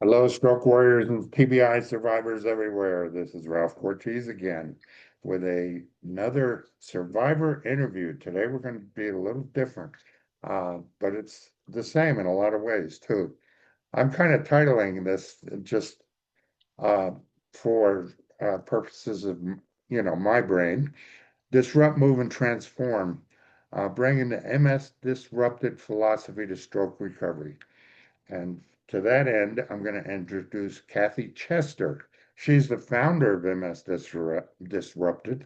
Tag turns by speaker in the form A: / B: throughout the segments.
A: Hello, stroke warriors and TBI survivors everywhere. This is Ralph Cortese again with another survivor interview. Today we're going to be a little different, but it's the same in a lot of ways too. I'm kind of titling this just uh, for purposes of my brain, disrupt, move, and transform, bringing the MS disrupted philosophy to stroke recovery. And to that end, I'm going to introduce Kathy Chester. She's the founder of Disrupted,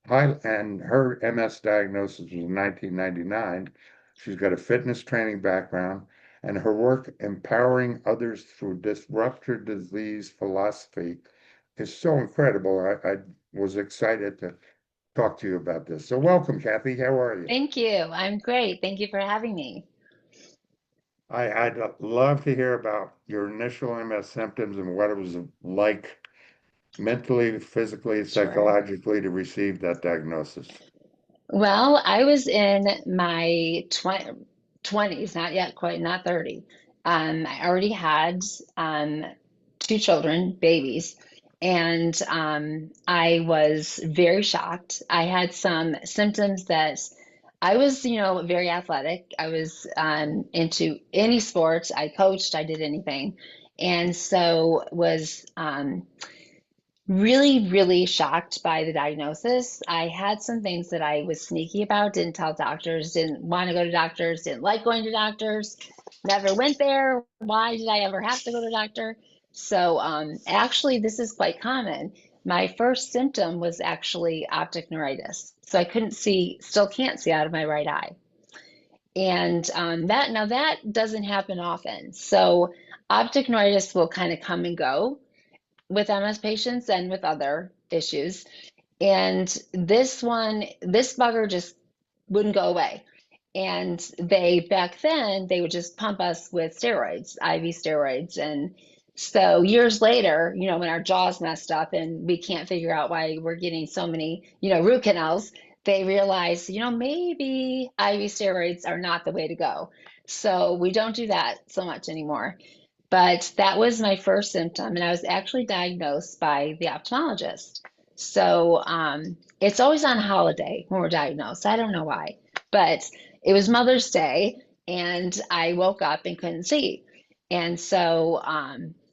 A: and her MS diagnosis was in 1999. She's got a fitness training background, and her work empowering others through disruptive disease philosophy is so incredible. I was excited to talk to you about this. So, welcome, Kathy. How are you?
B: Thank you. I'm great. Thank you for having me.
A: I'd love to hear about your initial MS symptoms and what it was like mentally, physically,
B: Sure.
A: psychologically to receive that diagnosis.
B: Well, I was in my 20s, not yet quite, not 30. I already had two children, babies, and I was very shocked. I had some symptoms that I was, very athletic. I was into any sports. I coached, I did anything. And so was really, really shocked by the diagnosis. I had some things that I was sneaky about, didn't tell doctors, didn't want to go to doctors, didn't like going to doctors, never went there. Why did I ever have to go to doctor? So actually, this is quite common. My first symptom was actually optic neuritis. So I couldn't see, still can't see out of my right eye. And that doesn't happen often. So optic neuritis will kind of come and go with MS patients and with other issues. And this bugger just wouldn't go away. And back then, they would just pump us with steroids, IV steroids. And so years later, when our jaw's messed up and we can't figure out why we're getting so many, root canals, they realize, maybe IV steroids are not the way to go. So we don't do that so much anymore. But that was my first symptom, and I was actually diagnosed by the ophthalmologist. So it's always on holiday when we're diagnosed. I don't know why, but it was Mother's Day, and I woke up and couldn't see. And so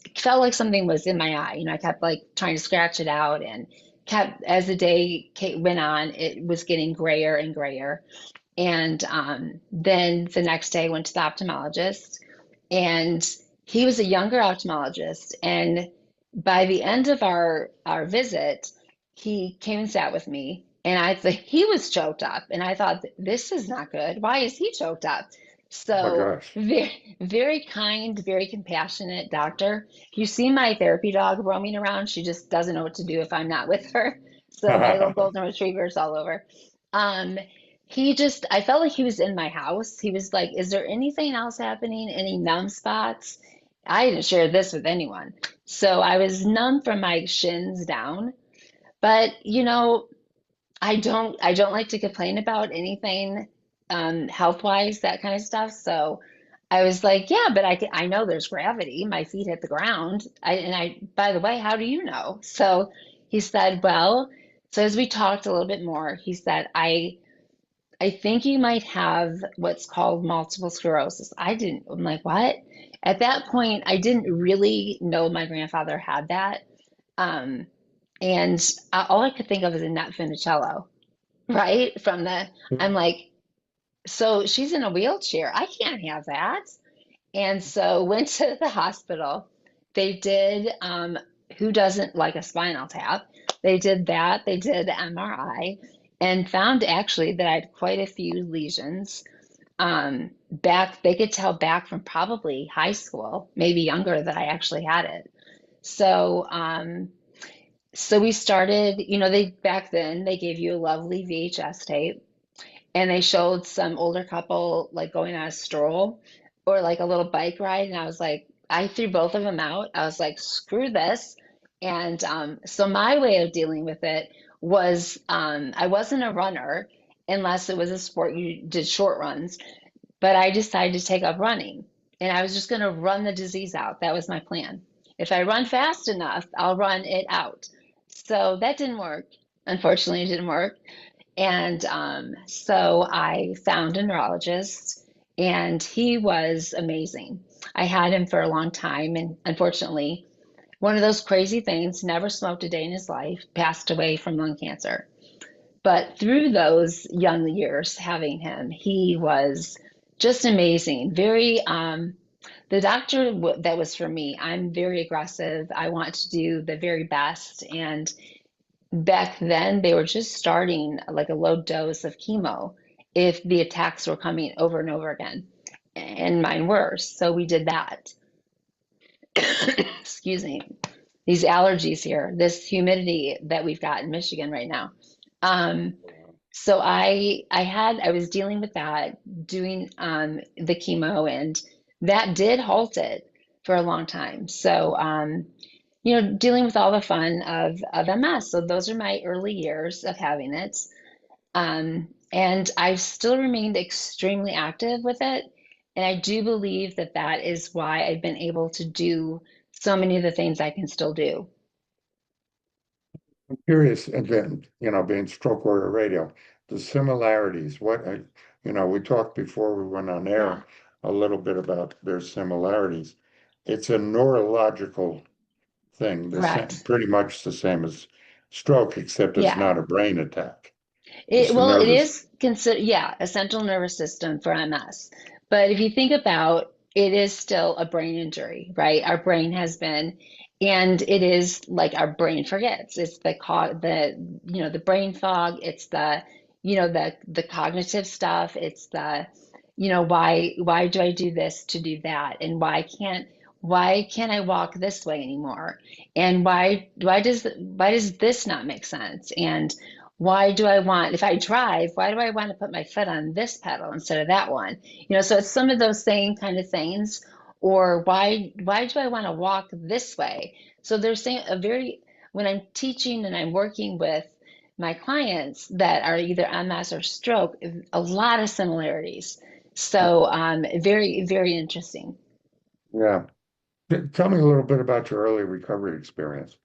B: it felt like something was in my eye. I kept like trying to scratch it out, and kept as the day went on, it was getting grayer and grayer. And then the next day, I went to the ophthalmologist, and he was a younger ophthalmologist. And by the end of our visit, he came and sat with me, and I thought he was choked up, and I thought, this is not good. Why is he choked up?
A: Oh my
B: So
A: gosh.
B: very, very kind, very compassionate doctor. If you see my therapy dog roaming around, she just doesn't know what to do if I'm not with her. So my little golden retriever is all over. Um, I felt like he was in my house. He was like, is there anything else happening? Any numb spots? I didn't share this with anyone. So I was numb from my shins down. But, I don't like to complain about anything health-wise, that kind of stuff. So I was like, yeah, but I know there's gravity. My feet hit the ground. By the way, how do you know? So he said, well, so as we talked a little bit more, he said, I think you might have what's called multiple sclerosis. I'm like, what? At that point, I didn't really know my grandfather had that. Um, and all I could think of is Annette Funicello, right? I'm like, so she's in a wheelchair. I can't have that. And so went to the hospital. They did, who doesn't like a spinal tap? They did that. They did MRI and found actually that I had quite a few lesions back. They could tell back from probably high school, maybe younger, that I actually had it. So, so we started, they back then they gave you a lovely VHS tape, and they showed some older couple like going on a stroll or like a little bike ride. And I was like, I threw both of them out. I was like, screw this. And so my way of dealing with it was I wasn't a runner unless it was a sport you did short runs, but I decided to take up running. and I was just going to run the disease out. That was my plan. If I run fast enough, I'll run it out. So that didn't work. Unfortunately, it didn't work. And so I found a neurologist, and he was amazing. I had him for a long time, and unfortunately, one of those crazy things, never smoked a day in his life, passed away from lung cancer. But through those young years having him, he was just amazing. Very, the doctor that was for me, I'm very aggressive. I want to do the very best. And back then, they were just starting like a low dose of chemo if the attacks were coming over and over again. And mine were. So we did that. Excuse me. These allergies here, this humidity that we've got in Michigan right now. Um, so I was dealing with that, doing the chemo, and that did halt it for a long time. So dealing with all the fun of MS. So those are my early years of having it. And I've still remained extremely active with it. And I do believe that that is why I've been able to do so many of the things I can still do.
A: I'm curious, and then, being stroke warrior radio, the similarities, we talked before we went on
B: Yeah,
A: air a little bit about their similarities. It's a neurological thing,
B: correct.
A: pretty much the same as stroke, except it's
B: Yeah.
A: not a brain attack.
B: It,
A: It's a
B: well, it
A: nervous.
B: is considered, yeah, a central nervous system for MS. But if you think about it, is still a brain injury, right? Our brain has been, and it is like our brain forgets. It's the brain fog. It's the cognitive stuff. It's why do I do this to do that, and why can't I walk this way anymore? And why does this not make sense? And if I drive, why do I want to put my foot on this pedal instead of that one? So it's some of those same kind of things. Or why do I want to walk this way? So there's saying when I'm teaching and I'm working with my clients that are either MS or stroke, a lot of similarities. So very, very interesting.
A: Yeah. Tell me a little bit about your early recovery experience.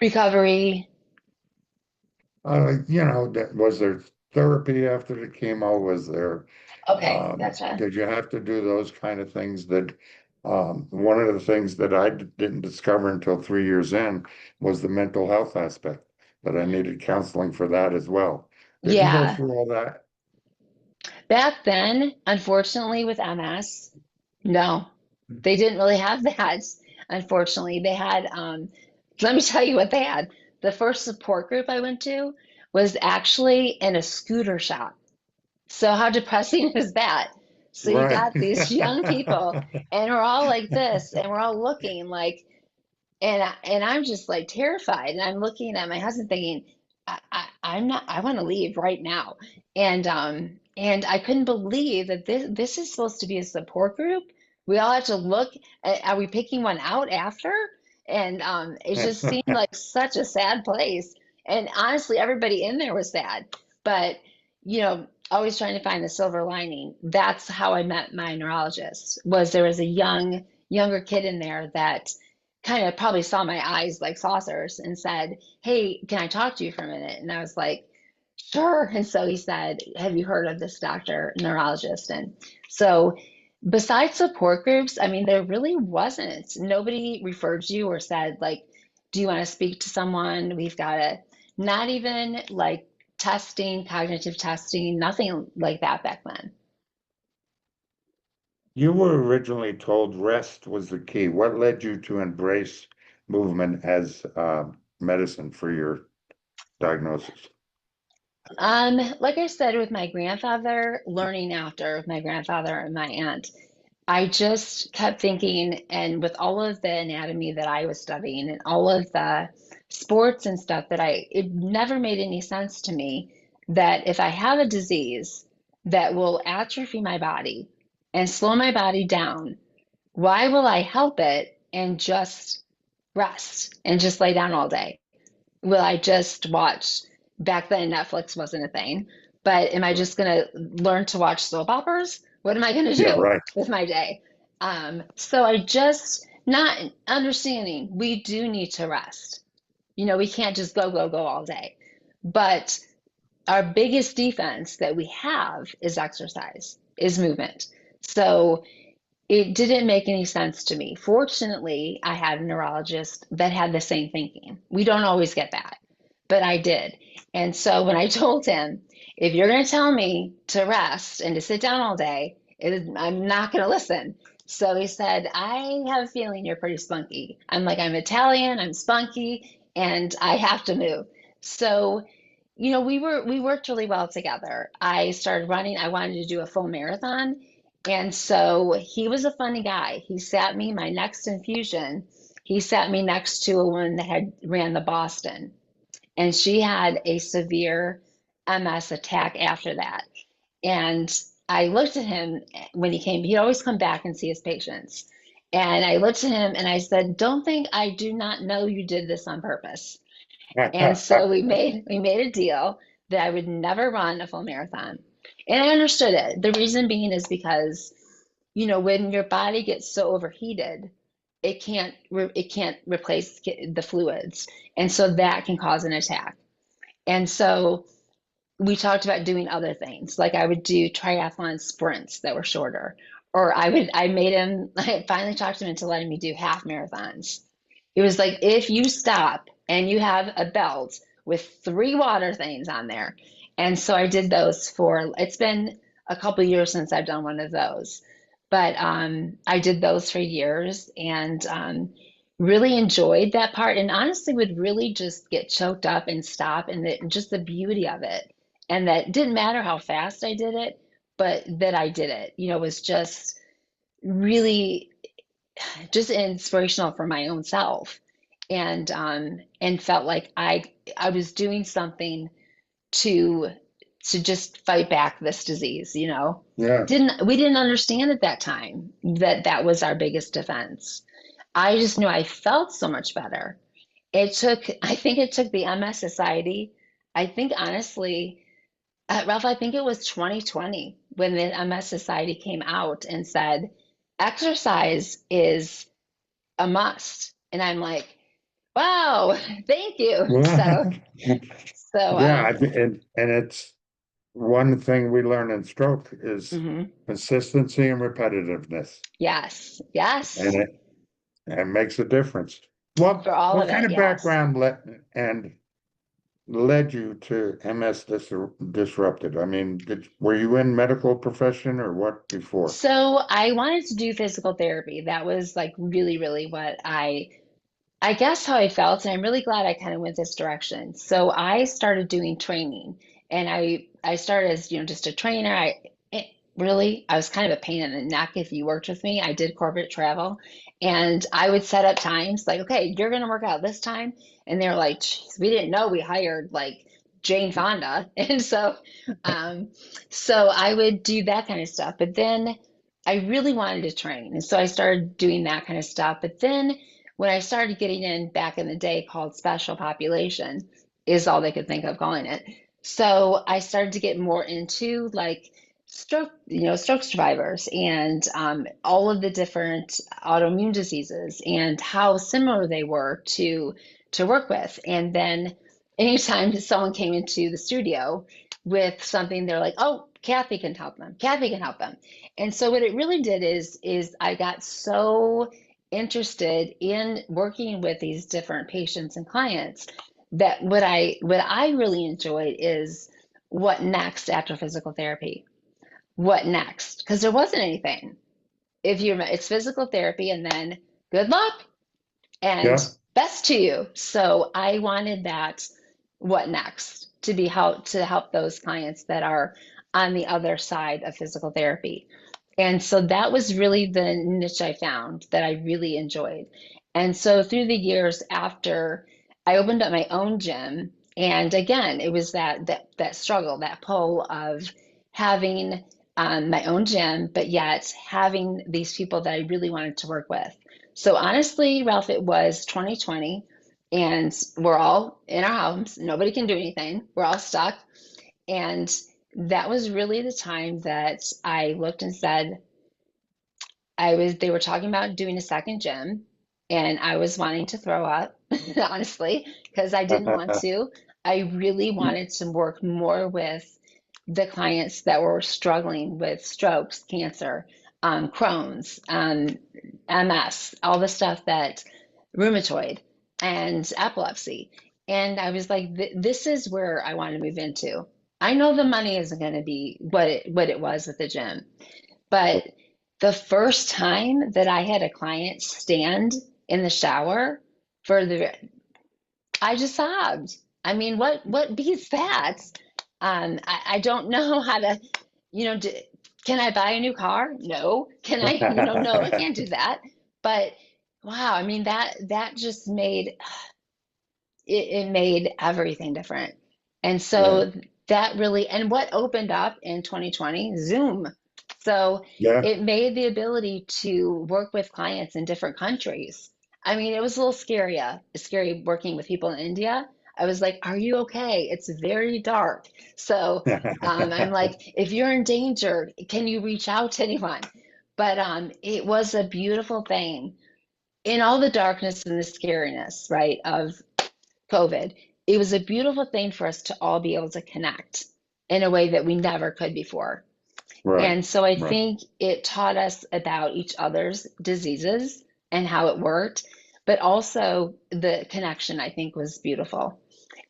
B: Recovery.
A: Was there therapy after the chemo?
B: Okay, gotcha.
A: Did you have to do those kind of things one of the things that didn't discover until 3 years in was the mental health aspect, that I needed counseling for that as well. Did you go
B: Yeah.
A: through all that?
B: Back then, unfortunately, with MS, no, they didn't really have that. Unfortunately, let me tell you what they had. The first support group I went to was actually in a scooter shop. So how depressing is that? So you
A: Right.
B: got these young people, and we're all like this, and we're all looking like, and I'm just like terrified, and I'm looking at my husband thinking, I'm not. I want to leave right now, and I couldn't believe that this is supposed to be a support group. We all have to look. Are we picking one out after? And it just seemed like such a sad place. And honestly, everybody in there was sad, but always trying to find the silver lining. That's how I met my neurologist. There was a younger kid in there that kind of probably saw my eyes like saucers and said, "Hey, can I talk to you for a minute?" And I was like, "Sure." And so he said, "Have you heard of this doctor, neurologist?" And so, besides support groups, I mean, there really wasn't. Nobody referred you or said, like, "Do you want to speak to someone?" Not even like testing, cognitive testing, nothing like that back then.
A: You were originally told rest was the key. What led you to embrace movement as medicine for your diagnosis?
B: Like I said, with my grandfather, learning after my grandfather and my aunt, I just kept thinking, and with all of the anatomy that I was studying and all of the sports and stuff it never made any sense to me that if I have a disease that will atrophy my body and slow my body down, why will I help it and just rest and just lay down all day? Will I just watch? Back then, Netflix wasn't a thing, but am I just going to learn to watch soap operas? What am I going to
A: Yeah,
B: do
A: right.
B: with my day? So I just not understanding we do need to rest. We can't just go, go, go all day. But our biggest defense that we have is exercise, is movement. So it didn't make any sense to me. Fortunately, I had a neurologist that had the same thinking. We don't always get that, but I did. And so when I told him, if you're going to tell me to rest and to sit down all day, I'm not going to listen. So he said, I have a feeling you're pretty spunky. I'm like, I'm Italian, I'm spunky, and I have to move. So, we worked really well together. I started running. I wanted to do a full marathon. And so he was a funny guy. He sat me my next infusion. He sat me next to a woman that had ran the Boston, and she had a severe MS attack after that. And I looked at him when he came. He'd always come back and see his patients. And I looked at him and I said, "Don't think I do not know you did this on purpose." And so we made a deal that I would never run a full marathon. And I understood it. The reason being is because, when your body gets so overheated, it can't replace the fluids. And so that can cause an attack. And so we talked about doing other things. Like I would do triathlon sprints that were shorter. Or I finally talked him into letting me do half marathons. It was like, if you stop and you have a belt with 3 water things on there. And so I did those it's been a couple of years since I've done one of those. But I did those for years and really enjoyed that part, and honestly would really just get choked up and stop, and just the beauty of it. And that didn't matter how fast I did it, but that I did it, was just really just inspirational for my own self, and felt like I was doing something to just fight back this disease.
A: Yeah.
B: We didn't understand at that time that that was our biggest defense. I just knew I felt so much better. I think it took the MS Society. I think honestly, Ralph, I think it was 2020 when the MS Society came out and said exercise is a must. And I'm like, wow, thank you. So, so,
A: Yeah, and it's one thing we learn in stroke is
B: mhm.
A: consistency and repetitiveness,
B: Yes,
A: and
B: yes,
A: it makes a difference. What
B: for all
A: what
B: of
A: kind
B: it.
A: of
B: Yes.
A: background led you to MS disrupted? I mean, were you in medical profession or what before?
B: So I wanted to do physical therapy. That was like really, really what I guess how I felt, and I'm really glad I kind of went this direction. So I started doing training, and I started as just a trainer. I was kind of a pain in the neck if you worked with me. I did corporate travel, and I would set up times like, okay, you're going to work out this time, and they were like, "Geez, we didn't know we hired like Jane Fonda," and um, so I would do that kind of stuff. But then I really wanted to train, and so I started doing that kind of stuff. But then when I started getting in back in the day, called special population, is all they could think of calling it. So I started to get more into like stroke survivors, and all of the different autoimmune diseases and how similar they were to work with. And then anytime someone came into the studio with something, they're like, "Oh, Kathy can help them. Kathy can help them." And so what it really did is I got so interested in working with these different patients and clients that what I really enjoyed is what next after physical therapy. What next? Because there wasn't anything. It's physical therapy, and then good luck and
A: Yeah.
B: best to you. So I wanted that what next to help those clients that are on the other side of physical therapy. And so that was really the niche I found that I really enjoyed. And so through the years after, I opened up my own gym, and again, it was that struggle, that pull of having my own gym, but yet having these people that I really wanted to work with. So honestly, Ralph, it was 2020, and we're all in our homes. Nobody can do anything. We're all stuck. And that was really the time that I looked and said, they were talking about doing a second gym, and I was wanting to throw up, honestly, because I didn't want to. I really wanted to work more with the clients that were struggling with strokes, cancer, Crohn's, MS, all the stuff that rheumatoid and epilepsy. And I was like, this is where I want to move into. I know the money isn't going to be what it was at the gym, but the first time that I had a client stand in the shower for the, I just sobbed. I mean, what beats that? I don't know how to, you know, can I buy a new car? No. Can I, no, I can't do that. But wow, I mean that just made it made everything different. And
A: Yeah,
B: so that really, and what opened up in 2020, Zoom. So
A: yeah.
B: it made the ability to work with clients in different countries. I mean, it was a little scary working with people in India. I was like, are you okay? It's very dark. So I'm like, if you're in danger, can you reach out to anyone? But it was a beautiful thing in all the darkness and the scariness, right, of COVID. It was a beautiful thing for us to all be able to connect in a way that we never could before.
A: Right,
B: And so I
A: right.
B: think it taught us about each other's diseases and how it worked, but also the connection, I think, was beautiful.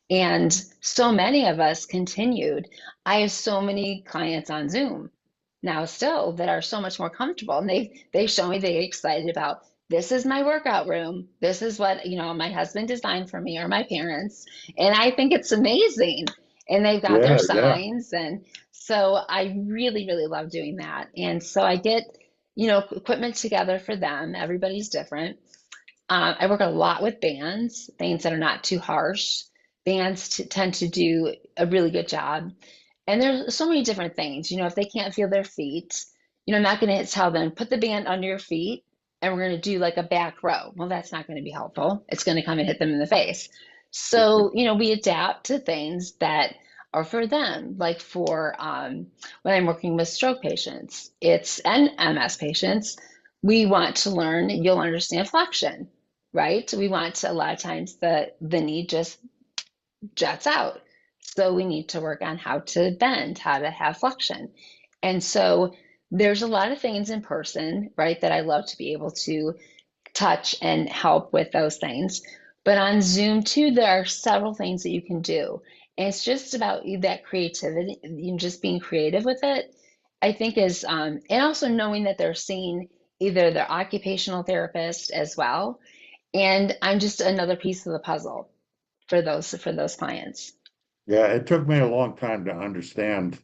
B: And so many of us continued. I have so many clients on Zoom now still that are so much more comfortable. And they show me they get excited about, this is my workout room. This is what, my husband designed for me or my parents. And I think it's amazing. And they've got their
A: Yeah, yeah.
B: signs. And so I really, really love doing that. And so I get, equipment together for them. Everybody's different. I work a lot with bands, things that are not too harsh. Bands tend to do a really good job. And there's so many different things. If they can't feel their feet, I'm not going to tell them, put the band under your feet and we're going to do like a back row. Well, that's not going to be helpful. It's going to come and hit them in the face. So, we adapt to things that are for them. Like for when I'm working with stroke patients, and MS patients, we want to learn, you'll understand flexion, right? We want to, a lot of times the knee just juts out. So we need to work on how to bend, how to have flexion. And so there's a lot of things in person, right, that I love to be able to touch and help with those things. But on Zoom too, there are several things that you can do. And it's just about that creativity, just being creative with it, I think is, and also knowing that they're seeing either their occupational therapist as well. And I'm just another piece of the puzzle for those clients.
A: Yeah, it took me a long time to understand.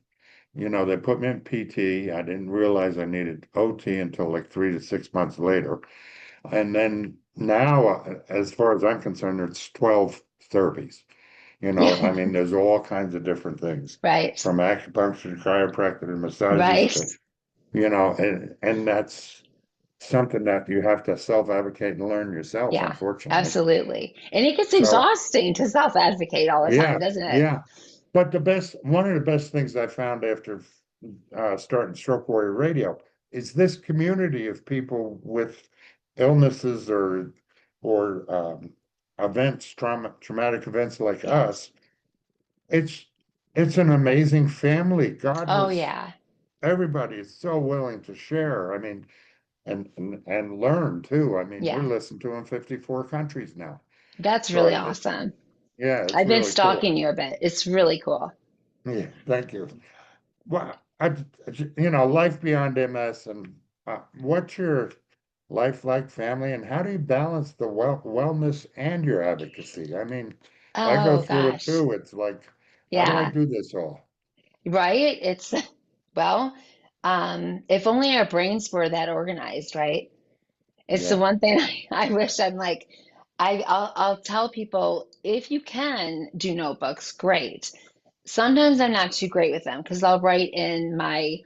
A: They put me in PT. I didn't realize I needed OT until like 3 to 6 months later. And then now, as far as I'm concerned, it's 12 therapies. I mean, there's all kinds of different things
B: Right,
A: from acupuncture to chiropractic and massages
B: right.
A: to, and that's something that you have to self-advocate and learn yourself,
B: Yeah,
A: unfortunately.
B: absolutely. And it gets
A: So,
B: exhausting to self-advocate all the time,
A: yeah,
B: doesn't it?
A: yeah. But one of the best things I found after starting Stroke Warrior Radio is this community of people with illnesses or traumatic events like
B: Yeah.
A: us. It's it's an amazing family. God
B: Oh,
A: was
B: yeah.
A: everybody is so willing to share. I mean, and learn too. I mean, we're
B: Yeah.
A: listening to in 54 countries now.
B: That's
A: So
B: really
A: it,
B: awesome.
A: yeah, it's
B: I've been
A: really cool.
B: stalking you a bit. It's really cool.
A: Yeah, thank you. Well, life beyond MS, and what's your life like, family, and how do you balance the wellness and your advocacy? I mean, I go
B: Oh,
A: through it
B: gosh.
A: too. It's like, how do I
B: Yeah.
A: do this all?
B: Right? Well, if only our brains were that organized, right? It's the
A: Yeah,
B: one thing I wish I'm like, I'll tell people if you can do notebooks, great. Sometimes I'm not too great with them because I'll write in my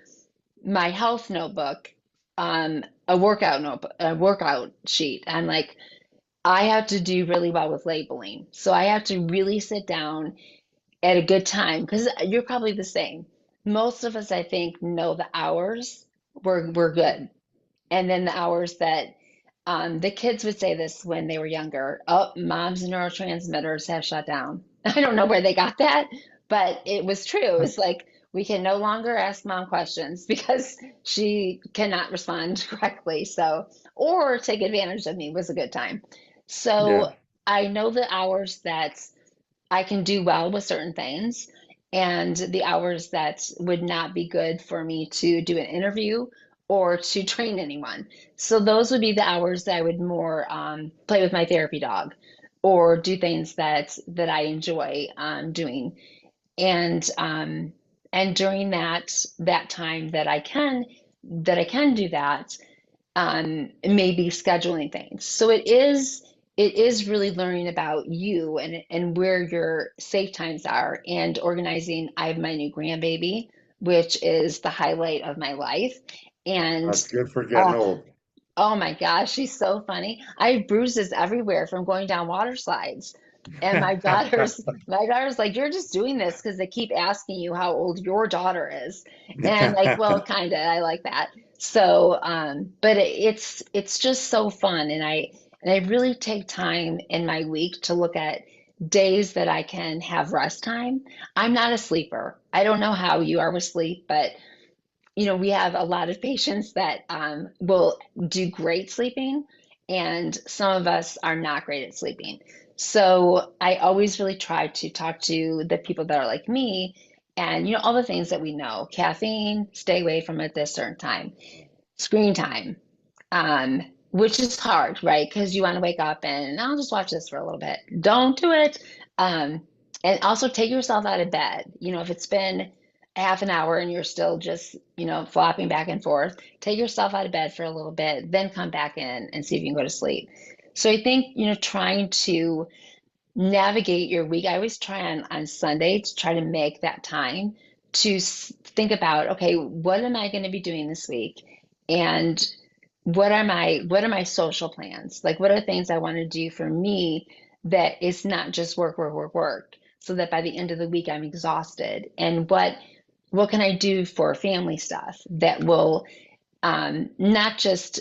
B: health notebook, a workout notebook, a workout sheet. I'm like, I have to do really well with labeling. So I have to really sit down at a good time because you're probably the same. most of us, I think, know the hours were good. And then the hours that the kids would say this when they were younger. Oh, mom's neurotransmitters have shut down. I don't know where they got that, but it was true. It's like we can no longer ask mom questions because she cannot respond correctly. So, or take advantage of me was a good time.
A: Yeah,
B: So I know the hours that I can do well with certain things, and the hours that would not be good for me to do an interview or to train anyone. So those would be the hours that I would more play with my therapy dog or do things that I enjoy doing. And during that time that I can do that, maybe scheduling things. So it is really learning about you and where your safe times are and organizing. I have my new grandbaby, which is the highlight of my life. And
A: that's good for getting
B: uh,
A: old.
B: oh my gosh, she's so funny. I have bruises everywhere from going down water slides. And my daughter's like, you're just doing this because they keep asking you how old your daughter is. And I'm like, well, kinda, I like that. So, but it's just so fun. And I really take time in my week to look at days that I can have rest time. I'm not a sleeper. I don't know how you are with sleep, but we have a lot of patients that will do great sleeping, and some of us are not great at sleeping. So I always really try to talk to the people that are like me, and all the things that we know: caffeine, stay away from it at this certain time, screen time, which is hard, right? Because you want to wake up and I'll just watch this for a little bit. Don't do it. Um, and also take yourself out of bed. If it's been half an hour and you're still just, flopping back and forth, take yourself out of bed for a little bit, then come back in and see if you can go to sleep. So I think, trying to navigate your week, I always try on Sunday to try to make that time to think about, okay, what am I going to be doing this week? And what are my social plans? Like, what are things I want to do for me that is not just work, work, work, work, so that by the end of the week I'm exhausted? And what can I do for family stuff that will not just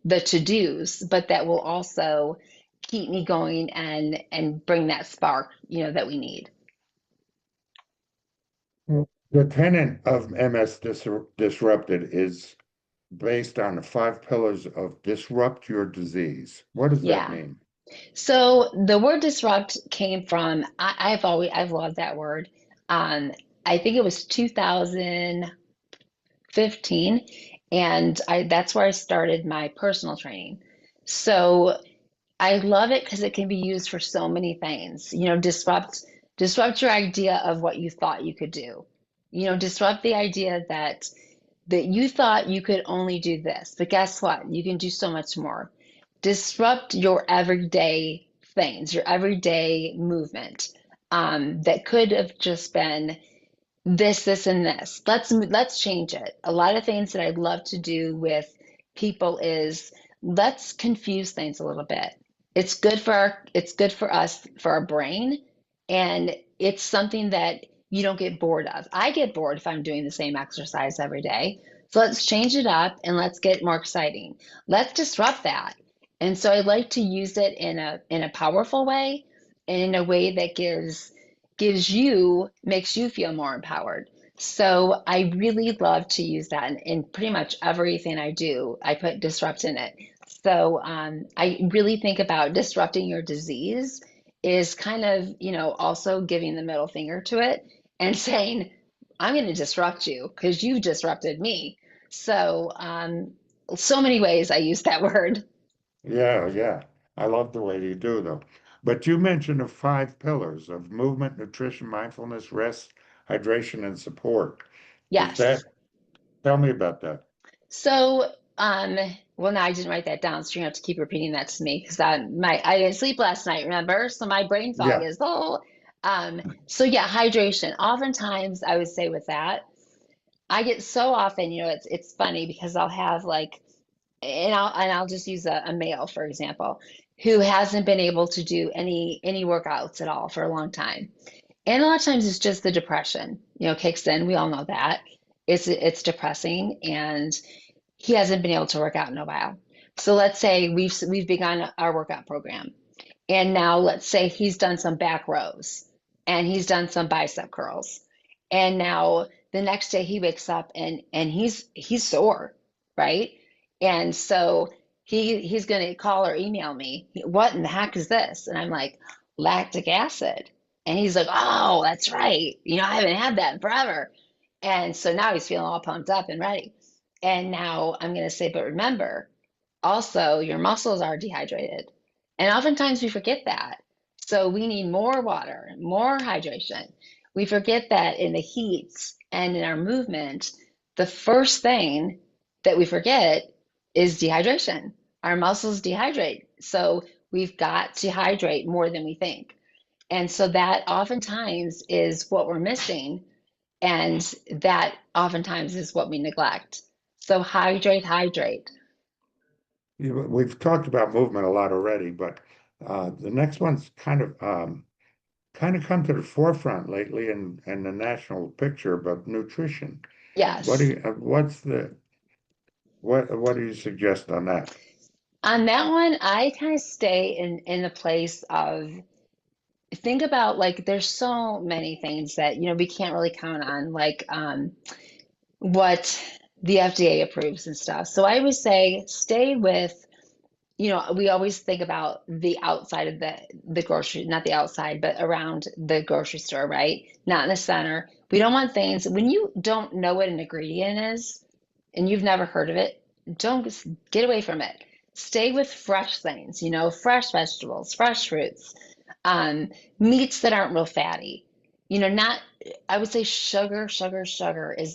B: the to-dos, but that will also keep me going and bring that spark, that we need.
A: The tenet of MS Disrupted is based on the five pillars of disrupt your disease. What does that
B: Yeah.
A: mean?
B: So the word disrupt came from I've loved that word. Um, I think it was 2015, and that's where I started my personal training. So I love it because it can be used for so many things. Disrupt your idea of what you thought you could do. Disrupt the idea that you thought you could only do this, but guess what? You can do so much more. Disrupt your everyday things, your everyday movement, that could have just been this, and this. Let's change it. A lot of things that I'd love to do with people is let's confuse things a little bit. It's good for us, for our brain, and it's something that you don't get bored of. I get bored if I'm doing the same exercise every day. So let's change it up and let's get more exciting. Let's disrupt that. And so I like to use it in a powerful way, and in a way that makes you feel more empowered. So I really love to use that in pretty much everything I do. I put disrupt in it. So I really think about disrupting your disease is kind of, also giving the middle finger to it and saying, I'm going to disrupt you because you disrupted me. So, so many ways I use that word.
A: Yeah, yeah. I love the way you do though. But you mentioned the five pillars of movement, nutrition, mindfulness, rest, hydration, and support. Is
B: Yes.
A: that, tell me about that.
B: So, well, now I didn't write that down, so you're gonna have to keep repeating that to me because I didn't sleep last night, remember? So my brain fog
A: Yeah.
B: is so yeah, hydration. Oftentimes I would say with that, I get so often, it's funny because I'll have like, and I'll just use a male, for example, who hasn't been able to do any workouts at all for a long time. And a lot of times it's just the depression. kicks in. We all know that. It's depressing, and he hasn't been able to work out in a while. So let's say we've begun our workout program. And now let's say he's done some back rows and he's done some bicep curls. And now the next day he wakes up and he's sore, right? And so he's going to call or email me. What in the heck is this? And I'm like, lactic acid. And he's like, oh, that's right. I haven't had that in forever. And so now he's feeling all pumped up and ready. And now I'm going to say, but remember, also your muscles are dehydrated. And oftentimes we forget that. So we need more water, more hydration. We forget that in the heat and in our movement, the first thing that we forget is dehydration. Our muscles dehydrate. So we've got to hydrate more than we think. And so that oftentimes is what we're missing. And that oftentimes is what we neglect. So hydrate, hydrate.
A: We've talked about movement a lot already, but the next one's kind of come to the forefront lately in the national picture about nutrition.
B: Yes.
A: What do you suggest on that?
B: On that one, I kind of stay in the place of think about like there's so many things that we can't really count on, like what the FDA approves and stuff. So I would say stay with, we always think about the outside of the grocery, not the outside, but around the grocery store, right? Not in the center. We don't want things when you don't know what an ingredient is and you've never heard of it, don't get away from it. Stay with fresh things, fresh vegetables, fresh fruits, um, meats that aren't real fatty. Not I would say sugar is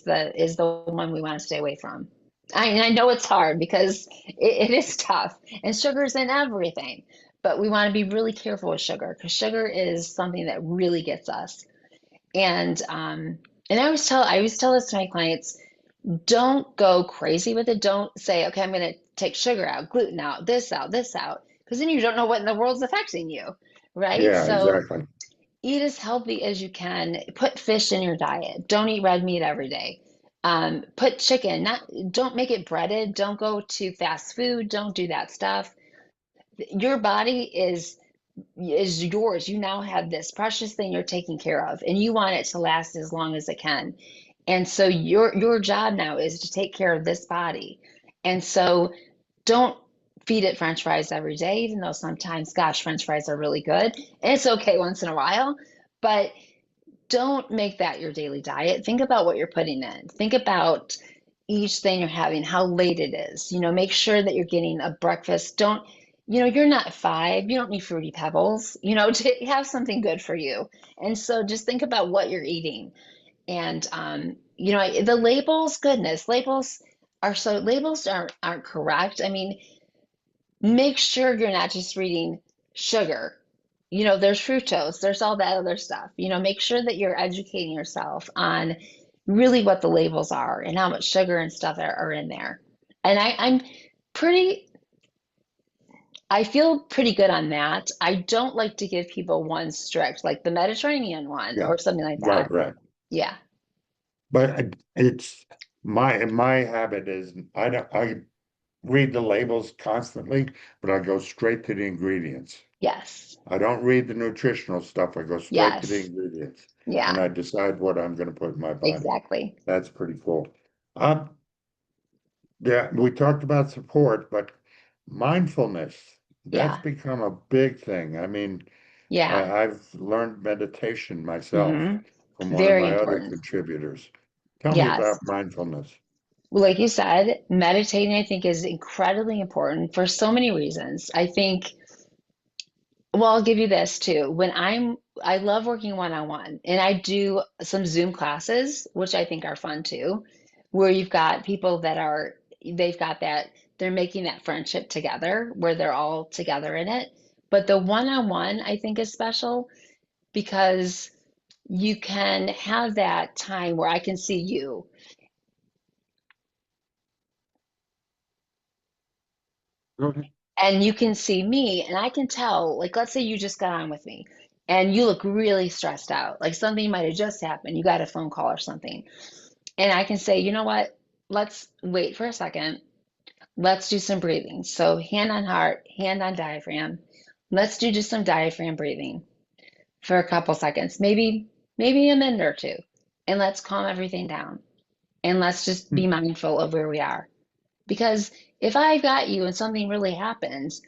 B: the one we want to stay away from. And I know it's hard because it is tough, and sugar's in everything. But we want to be really careful with sugar because sugar is something that really gets us. And I always tell this to my clients, don't go crazy with it. Don't say, okay, I'm going to take sugar out, gluten out, this out, because then you don't know what in the world's affecting you, right?
A: Yeah,
B: So
A: exactly.
B: eat as healthy as you can. Put fish in your diet. Don't eat red meat every day. Put chicken. Not don't make it breaded. Don't go to fast food. Don't do that stuff. Your body is yours. You now have this precious thing you're taking care of, and you want it to last as long as it can. And so your job now is to take care of this body. And so don't feed it French fries every day, even though sometimes, gosh, French fries are really good. And it's okay once in a while, but don't make that your daily diet. Think about what you're putting in. Think about each thing you're having, how late it is. Make sure that you're getting a breakfast. Don't, you're not five. You don't need fruity pebbles, to have something good for you. And so just think about what you're eating. And the labels, goodness, labels aren't correct. I mean, make sure you're not just reading sugar. There's fructose, there's all that other stuff. Make sure that you're educating yourself on really what the labels are and how much sugar and stuff are in there. And pretty, I feel pretty good on that. I don't like to give people one strict, like the Mediterranean one
A: Yeah,
B: or something like
A: right,
B: that.
A: right.
B: Yeah.
A: But it's my habit is I read the labels constantly, but I go straight to the ingredients.
B: Yes.
A: I don't read the nutritional stuff. I go straight to the
B: Yes.
A: ingredients and
B: Yeah.
A: I decide what I'm going to put in my body.
B: Exactly.
A: That's pretty cool. Um, yeah, we talked about support, but mindfulness, that's
B: Yeah.
A: become a big thing. I mean,
B: Yeah.
A: I've learned meditation myself
B: Hmm.
A: from one of
B: Very
A: my other
B: important.
A: contributors. Tell me
B: Yes.
A: about mindfulness.
B: Well, like you said, meditating, I think, is incredibly important for so many reasons. I think, well, I'll give you this too. I love working one-on-one, and I do some Zoom classes, which I think are fun too, where you've got people they've got they're making that friendship together, where they're all together in it. But the one-on-one, I think, is special because you can have that time where I can see you
A: Okay.
B: and you can see me and I can tell, like, let's say you just got on with me and you look really stressed out, like something might have just happened. You got a phone call or something. And I can say, you know what? Let's wait for a second. Let's do some breathing. So hand on heart, hand on diaphragm. Let's do just some diaphragm breathing for a couple seconds, maybe a minute or two. And let's calm everything down. And let's just be mindful of where we are. Because if I've got you and something really happens,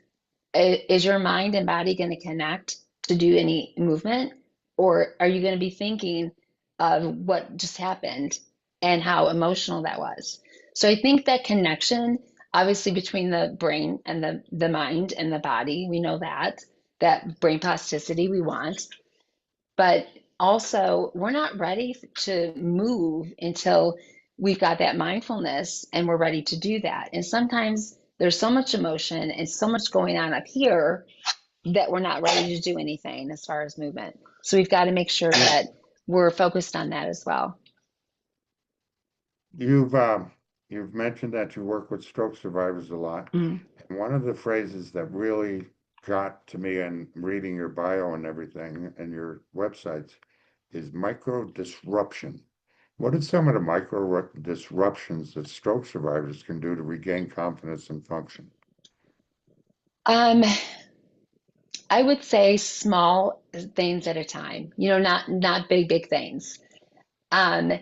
B: is your mind and body going to connect to do any movement? Or are you going to be thinking of what just happened and how emotional that was? So I think that connection, obviously, between the brain and the mind and the body, we know that brain plasticity we want, but also we're not ready to move until we've got that mindfulness and we're ready to do that. And sometimes there's so much emotion and so much going on up here that we're not ready to do anything as far as movement. So we've got to make sure that we're focused on that as well.
A: You've you've mentioned that you work with stroke survivors a lot.
B: Mm.
A: And one of the phrases that really got to me in reading your bio and everything and your websites is micro disruption. What are some of the micro disruptions that stroke survivors can do to regain confidence and function?
B: Um, I would say small things at a time, not big things. Um,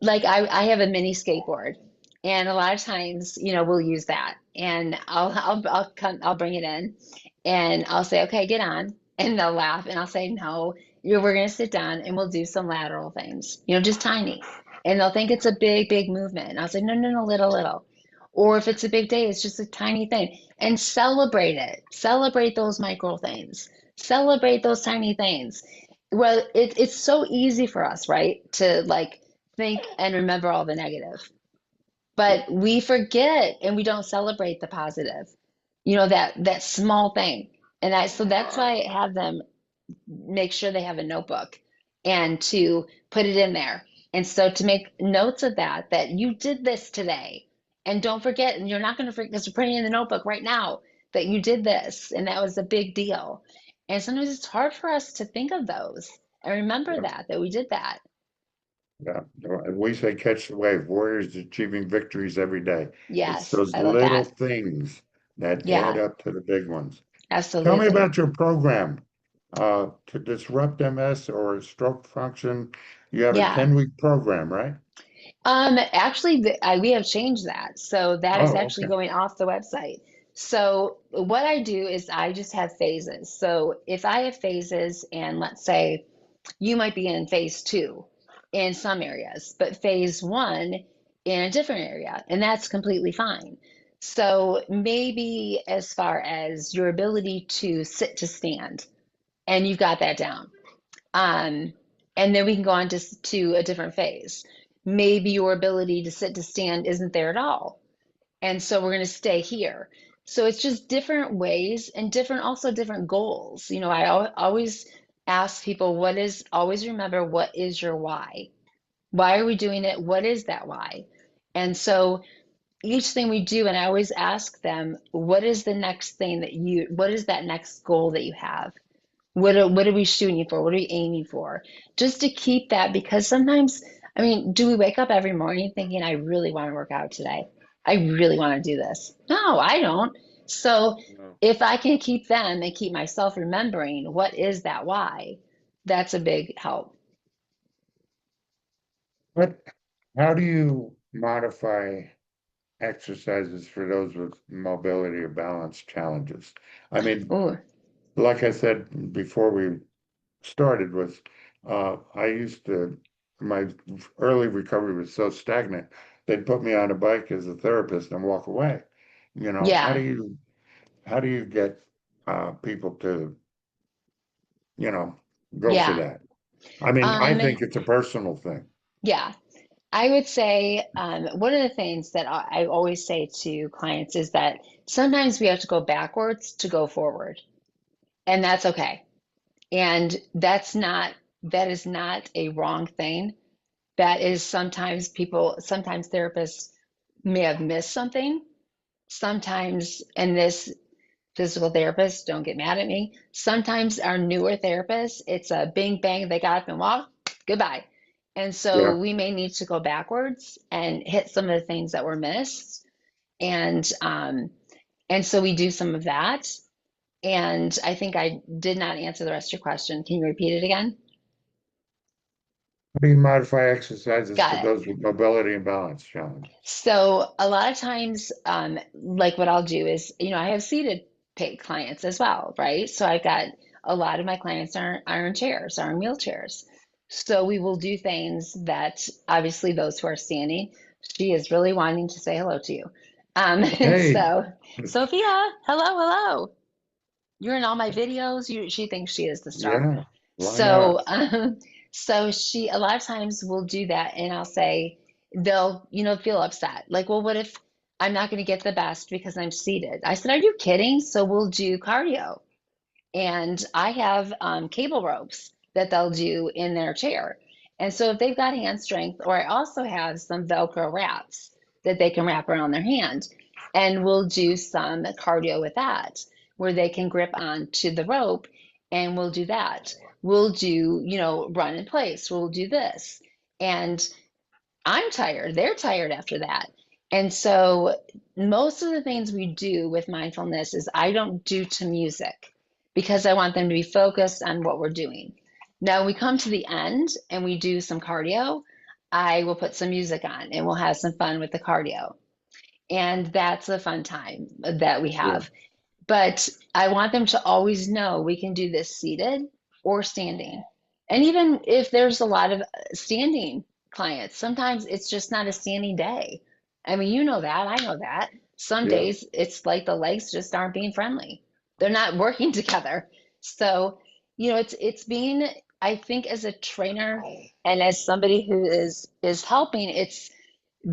B: like I have a mini skateboard, and a lot of times, we'll use that, and I'll bring it in, and I'll say, okay, get on, and they'll laugh, and I'll say, no, we're gonna sit down and we'll do some lateral things, just tiny, and they'll think it's a big movement, and I'll say, no, no, no, little, or if it's a big day, it's just a tiny thing, and celebrate it, celebrate those micro things, celebrate those tiny things. Well, it's so easy for us, right, to like think and remember all the negative. But we forget and we don't celebrate the positive, that small thing. And so that's why I have them make sure they have a notebook and to put it in there. And so to make notes of that you did this today. And don't forget, and you're not going to forget because you're putting it in the notebook right now that you did this and that was a big deal. And sometimes it's hard for us to think of those and remember
A: Yeah,
B: that we did that.
A: yeah. We say catch the wave. Warriors achieving victories every day. It's
B: Yes,
A: those
B: I love
A: little
B: that.
A: things that add
B: Yeah,
A: up to the big ones. Tell me
B: absolutely.
A: about your program to disrupt MS or stroke function. You have a
B: Yeah.
A: 10-week program, right?
B: Actually, we have changed that. So that is
A: Oh,
B: actually
A: okay.
B: going off the website. So what I do is I just have phases. So if I have phases, and let's say you might be in phase two in some areas, but phase one in a different area, and that's completely fine. So maybe as far as your ability to sit to stand, and you've got that down. Um, and then we can go on to a different phase. Maybe your ability to sit to stand isn't there at all. And so we're going to stay here. So it's just different ways and also different goals. I always ask people, always remember, what is your why? Why are we doing it? What is that why? And so each thing we do, and I always ask them, what is the next thing what is that next goal that you have? What are we shooting for? What are we aiming for? Just to keep that, because sometimes, I mean, do we wake up every morning thinking, I really want to work out today? I really want to do this. No, I don't. So
A: No.
B: if I can keep them and keep myself remembering what is that why, that's a big help.
A: But how do you modify exercises for those with mobility or balance challenges? I mean,
B: Oh,
A: like I said before we started was I used to my early recovery was so stagnant, they'd put me on a bike as a therapist and walk away. How do
B: yeah.
A: you get people to, you know, go for
B: Yeah.
A: that? I mean, I
B: Um,
A: think it's a personal thing.
B: yeah. I would say one of the things that I always say to clients is that sometimes we have to go backwards to go forward, and that's okay. And that is not a wrong thing. That is sometimes therapists may have missed something. Sometimes, and this physical therapists, don't get mad at me. Sometimes our newer therapists, it's a bing bang, they got up and walked, goodbye. And so
A: Yeah.
B: we may need to go backwards and hit some of the things that were missed. And so we do some of that. And I think I did not answer the rest of your question. Can you repeat it again?
A: How do you modify exercises for
B: Got it.
A: those with mobility and balance challenges?
B: So a lot of times, like what I'll do is, I have seated paid clients as well, right? So I've got a lot of my clients are in chairs, are in wheelchairs. So we will do things that obviously those who are standing, she is really wanting to say hello to you.
A: Hey,
B: So Sophia, hello, hello. You're in all my videos. She thinks she is the star.
A: yeah, why not?
B: So, so she a lot of times will do that, and I'll say they'll, feel upset. Like, well, what if I'm not going to get the best because I'm seated? I said, are you kidding? So we'll do cardio, and I have cable ropes that they'll do in their chair. And so if they've got hand strength, or I also have some Velcro wraps that they can wrap around their hand, and we'll do some cardio with that, where they can grip onto the rope, and we'll do that. We'll do, run in place. We'll do this. And I'm tired. They're tired after that. And so most of the things we do with mindfulness is I don't do to music because I want them to be focused on what we're doing. Now we come to the end and we do some cardio. I will put some music on and we'll have some fun with the cardio. And that's a fun time that we
A: Yeah,
B: have. But I want them to always know we can do this seated or standing. And even if there's a lot of standing clients, sometimes it's just not a standing day. I mean, you know that, I know that. Some
A: yeah.
B: days it's like the legs just aren't being friendly. They're not working together. So, it's being, I think as a trainer and as somebody who is helping, it's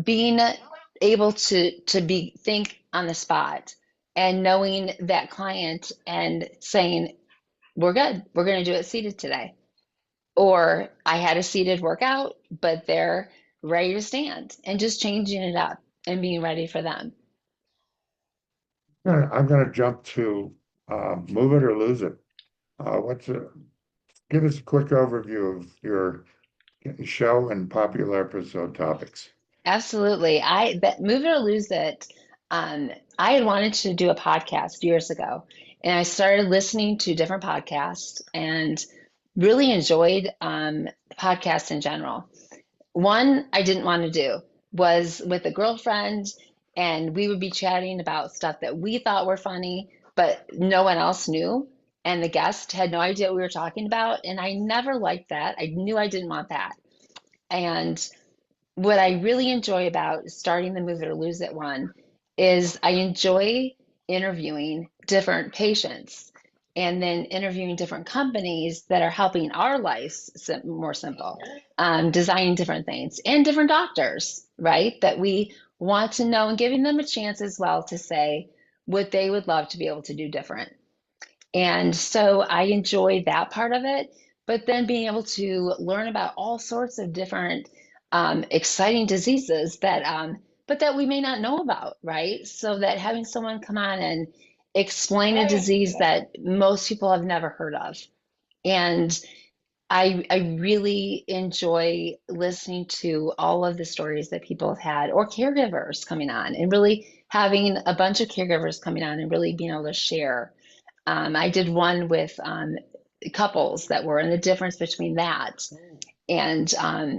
B: being able to be think on the spot and knowing that client and saying we're good, we're going to do it seated today, or I had a seated workout but they're ready to stand, and just changing it up and being ready for them.
A: I'm gonna jump to move it or lose it. What's give us a quick overview of your show and popular episode topics.
B: Absolutely. I that Move It or Lose It. I had wanted to do a podcast years ago, and I started listening to different podcasts and really enjoyed podcasts in general. One I didn't want to do was with a girlfriend, and we would be chatting about stuff that we thought were funny, but no one else knew. And the guest had no idea what we were talking about. And I never liked that. I knew I didn't want that. And what I really enjoy about starting the Move It or Lose It one is I enjoy interviewing different patients and then interviewing different companies that are helping our lives more simple, designing different things, and different doctors, right? That we want to know, and giving them a chance as well to say what they would love to be able to do different. And so I enjoy that part of it, but then being able to learn about all sorts of different exciting diseases but that we may not know about, right? So that having someone come on and explain a disease that most people have never heard of. And I really enjoy listening to all of the stories that people have had, or caregivers coming on, and really having a bunch of caregivers coming on and really being able to share. I did one with couples that were, and the difference between that and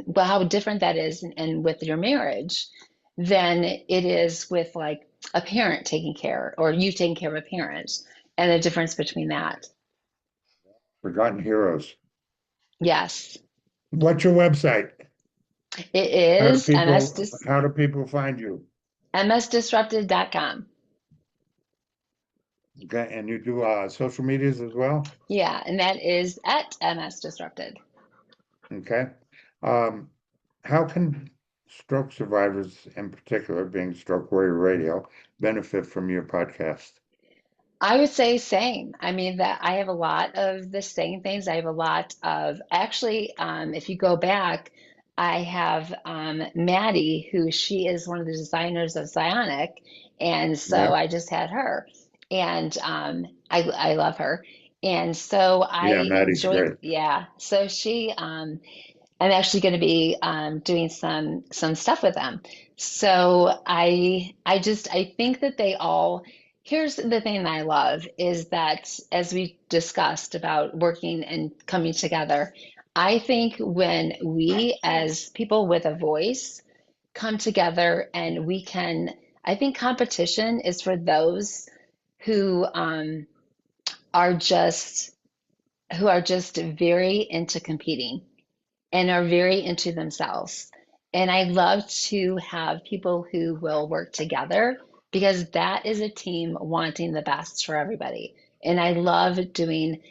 B: well, how different that is, and with your marriage than it is with like a parent taking care, or you taking care of a parent, and the difference between that.
A: Forgotten Heroes.
B: Yes,
A: What's your website?
B: it is
A: How do people find you?
B: msdisrupted.com.
A: Okay, and you do social medias as well?
B: Yeah, and that is at msdisrupted.
A: Okay. Um, how can stroke survivors in particular, being Stroke Warrior Radio, benefit from your podcast?
B: I would say same. I mean, that I have a lot of the same things. I have a lot of actually, if you go back, I have Maddie, who she is one of the designers of Psionic, and so
A: Yeah.
B: I just had her. and I love her. And so
A: Yeah,
B: I
A: Maddie's
B: enjoyed,
A: great.
B: yeah. So I'm actually going to be doing some stuff with them. So I think that they all. Here's the thing that I love is that as we discussed about working and coming together, I think when we as people with a voice come together and we can, I think competition is for those who are just who are just very into competing and are very into themselves. And I love to have people who will work together because that is a team wanting the best for everybody. And I love doing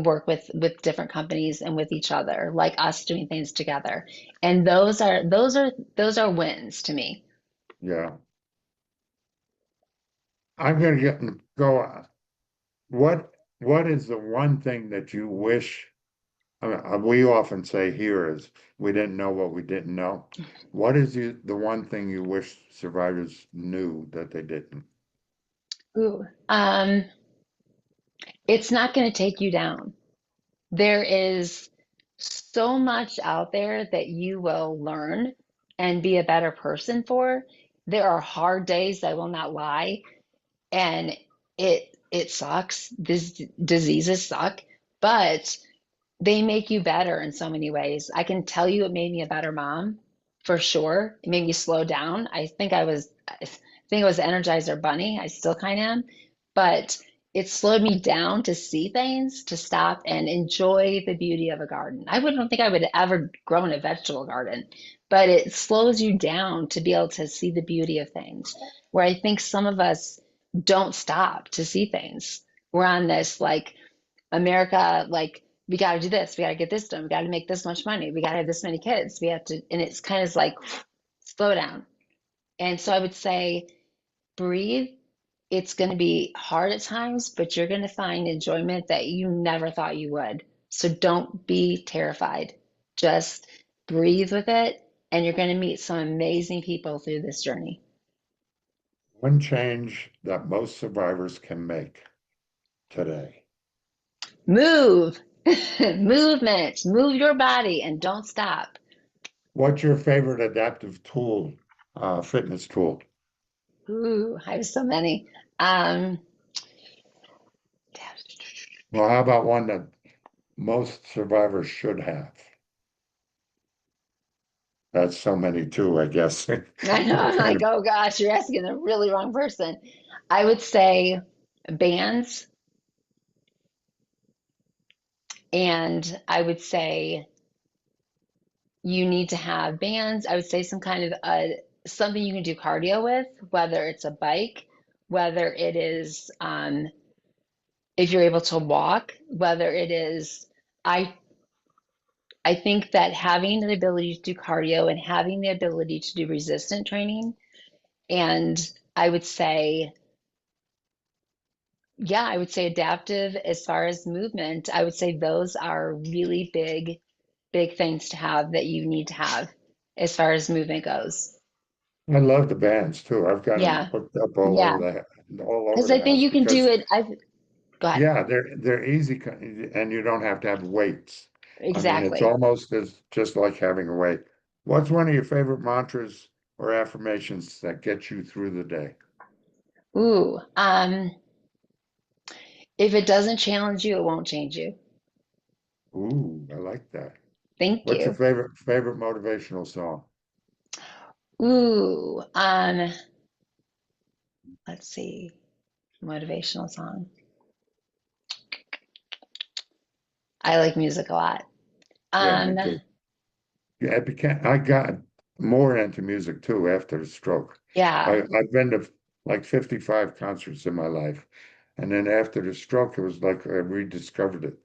B: work with different companies and with each other, like us doing things together. And those are wins to me.
A: Yeah. I'm gonna go on. What is the one thing that you wish, I mean, we often say here is we didn't know what we didn't know. What is the one thing you wish survivors knew that they didn't?
B: Ooh. It's not going to take you down. There is so much out there that you will learn and be a better person for. There are hard days, I will not lie, and it sucks. These diseases suck, but they make you better in so many ways. I can tell you it made me a better mom for sure. It made me slow down. I think I was the Energizer Bunny. I still kind of am, but it slowed me down to see things, to stop and enjoy the beauty of a garden. Don't think I would ever grow in a vegetable garden, but it slows you down to be able to see the beauty of things. Where I think some of us don't stop to see things. We're on this like America, like, we got to do this, we got to get this done, we got to make this much money, we got to have this many kids, we have to, and it's kind of like slow down. And so I would say breathe. It's going to be hard at times, but you're going to find enjoyment that you never thought you would. So don't be terrified. Just breathe with it, and you're going to meet some amazing people through this journey.
A: One change that most survivors can make today.
B: Move, movement, move your body, and don't stop.
A: What's your favorite adaptive tool, fitness tool?
B: Ooh, I have so many. Um,
A: Well, how about one that most survivors should have? That's so many too, I guess.
B: I know,
A: I'm
B: I'm
A: trying
B: like,
A: to,
B: oh gosh, you're asking the really wrong person. I would say bands, and I would say you need to have bands. I would say some kind of something you can do cardio with, whether it's a bike, whether it is if you're able to walk, whether it is. I I think that having the ability to do cardio and having the ability to do resistant training, and I would say, yeah, I would say adaptive as far as movement. I would say those are really big things to have that you need to have as far as movement goes.
A: I love the bands too. I've got them
B: Yeah,
A: hooked up
B: yeah.
A: all over
B: Because I
A: the
B: think
A: house
B: you can do
A: because
B: it. Go ahead.
A: yeah, they're easy and you don't have to have weights. I mean, it's
B: Exactly.
A: almost as just like having a weight. What's one of your favorite mantras or affirmations that get you through the day?
B: Ooh, if it doesn't challenge you, it won't change you.
A: Ooh, I like that.
B: Thank
A: What's your
B: you.
A: favorite motivational song?
B: Ooh, let's see. Motivational song. I like music a lot.
A: Yeah, me
B: Um,
A: too. Yeah, I got more into music too after the stroke.
B: yeah,
A: I've been to like 55 concerts in my life. And then after the stroke, it was like I rediscovered it.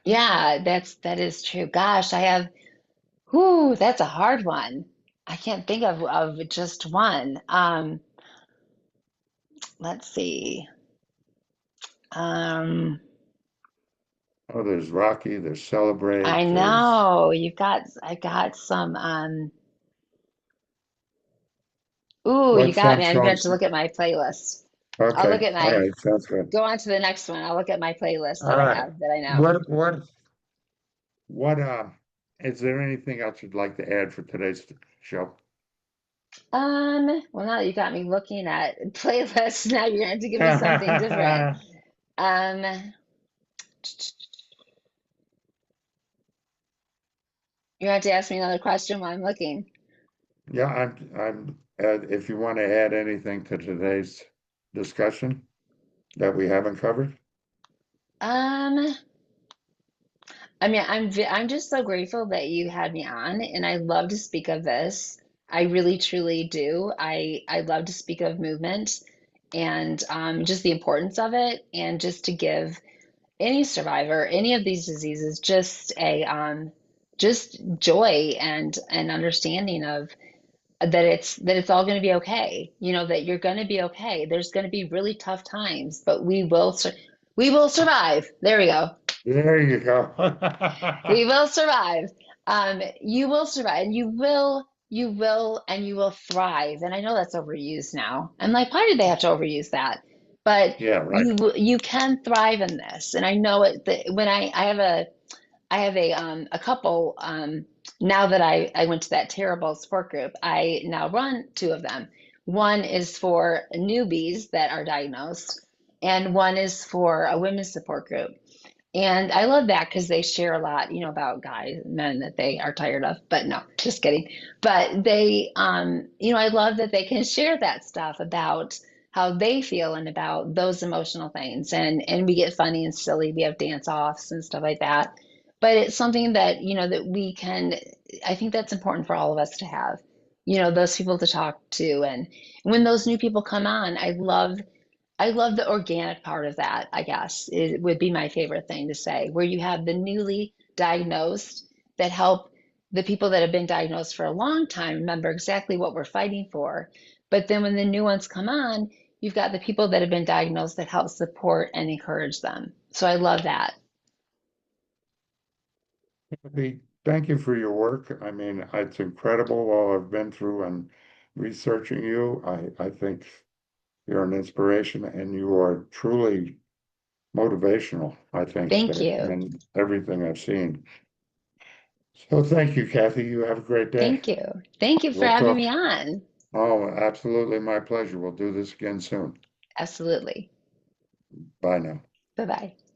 B: yeah, that is true. Gosh, I have, whoo, that's a hard one. I can't think of just one. Let's see. Um,
A: Oh, there's Rocky, there's Celebrate,
B: I
A: there's
B: know I got some, ooh, you
A: what's
B: got
A: some
B: me. I'm going to have
A: songs?
B: to look at my playlist. I'll
A: Okay,
B: look at
A: all
B: my,
A: right, sounds good.
B: go on to the next one. I'll look at my playlist
A: All
B: that I
A: right.
B: have that I know.
A: What, is there anything else you'd like to add for today's show?
B: Well, now that you got me looking at playlists, now you're gonna have to give me something different. Um, you have to ask me another question while I'm looking.
A: Yeah, if you want to add anything to today's discussion that we haven't covered?
B: Um, I mean, I'm just so grateful that you had me on, and I love to speak of this. I really, truly do. I love to speak of movement and just the importance of it, and just to give any survivor, any of these diseases, just a just joy and an understanding of that it's all going to be okay. You know that you're going to be okay. There's going to be really tough times, but we will survive. There we go.
A: There you go.
B: We will survive. You will survive, and you will thrive. And I know that's overused now. I'm like, why did they have to overuse that? But
A: Yeah, right.
B: you can thrive in this. And I know it that when I have a couple now that I went to that terrible support group, I now run two of them. One is for newbies that are diagnosed, and one is for a women's support group. And I love that because they share a lot, you know, about guys, men that they are tired of. But no, just kidding. But they, you know, I love that they can share that stuff about how they feel and about those emotional things. And we get funny and silly. We have dance offs and stuff like that. But it's something that, you know, that we can, I think that's important for all of us to have, you know, those people to talk to. And when those new people come on, I love the organic part of that, I guess. It would be my favorite thing to say, where you have the newly diagnosed that help the people that have been diagnosed for a long time remember exactly what we're fighting for. But then when the new ones come on, you've got the people that have been diagnosed that help support and encourage them. So I love that.
A: Thank you for your work. I mean, it's incredible all I've been through and researching you. I think you're an inspiration and you are truly motivational, I think,
B: Thank you.
A: in everything I've seen. So thank you, Kathy. You have a great day.
B: Thank you. Thank you for
A: We'll
B: having
A: talk.
B: me on.
A: Oh, absolutely my pleasure. We'll do this again soon.
B: Absolutely.
A: Bye now.
B: Bye bye.